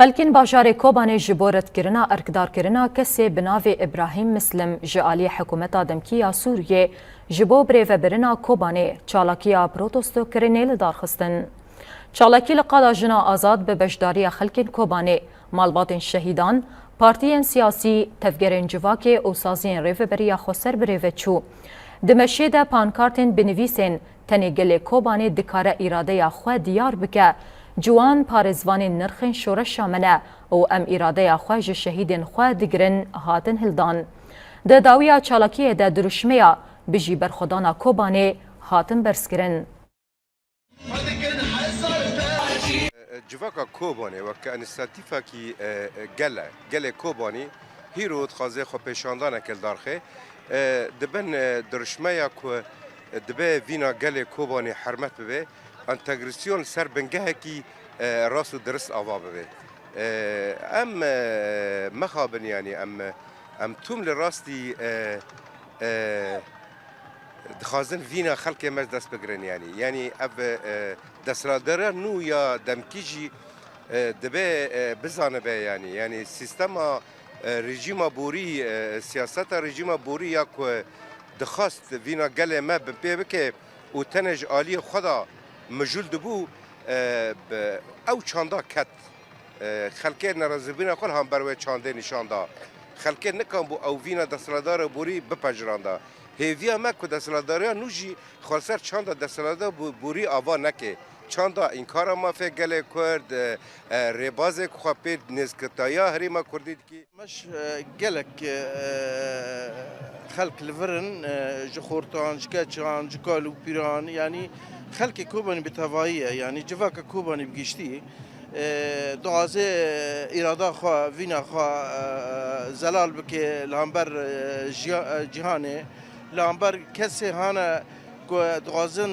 خلکین باجار کوبانê ji bo redkirina erkdarkirina kesê bi navê İbrahim Mislim ji aliyê hikûmeta Demkî ya Sûriyê ji bo birêvebirina Kobanê çalakiya protestokirinê li darxistin. Çalakî li qada jina azad bi bejdariya xelkên Kobanê, malbatên şehîdan, partiyên siyasî, tevgerên civakê û saziyên rêveberiya Xweser bi rêve çû. Di meşê de pankartên binivîsên tenê gelê Kobanê dikare îradeya xwe diyar bike. Ciwan parêzvanên nirxên şoreşa me ne û em îradeya xwe ji şehîdên xwe digirin hatin hildan. Di dawiya çalakiyê de dirûşmeya bijî berxwedana Kobanê hatin berskirin. Civaka Kobanê weke inîsyatîfekî gelê Kobanî hîro dixwaze xwepêşandaneke li darxê dibin dirûşmeya ku dibe vîna gelê Kobanê hermet bibe انتگراسیون سر بنگهکی راست و درست آوا ببه ام مخابن یعنی ام توم لراستی دخازن وینا خلق مج دست بگرن یعنی اب دسرادره نو یا دمکیجی دبه بزانه به یعنی سیستم رژیم بوری سیاست رژیم بوری یا کو دخواست وینا گله ما به که او تنج عالی خدا مجول دبو او چاندا کت خلکه نرازبین خود هم بروی چانده نشانده خلکه نکن بو او وینا دستلادار بوری بپجرانده هیویا مکو دستلاداری نوجی خالصر چاندا دستلادار بوری آوا نکه چاندا این کار ما فکر گله کرد ریباز خوابید نزکتایا هریما کردید کی مش گلک خلق لورن جخورتان جکچان جکالو پیران یعنی خلق کوبانی بتواییه یعنی جواک کوبانی بگشتی دوازه اراده خوا وینا خوا زلال بکه لامبر جهانه لامبر کسی هانا دوازن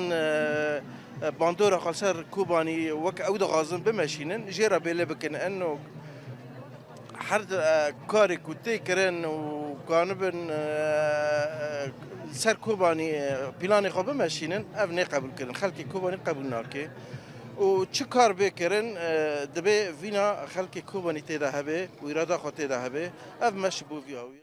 باندورا خالصر کوبانی وک او دوازن بمشینن جرا بله بکن انه هر کاری کوتی کرن و قانبن سر کوبانی پلانی خواب ماشینن اف نه قبول کردن خلکی کوبانی قبول ناکه و چه کار بکردن دبی وینا خلکی کوبانی تیده هبه و اراده خود تیده هبه اف مش بو ویاوی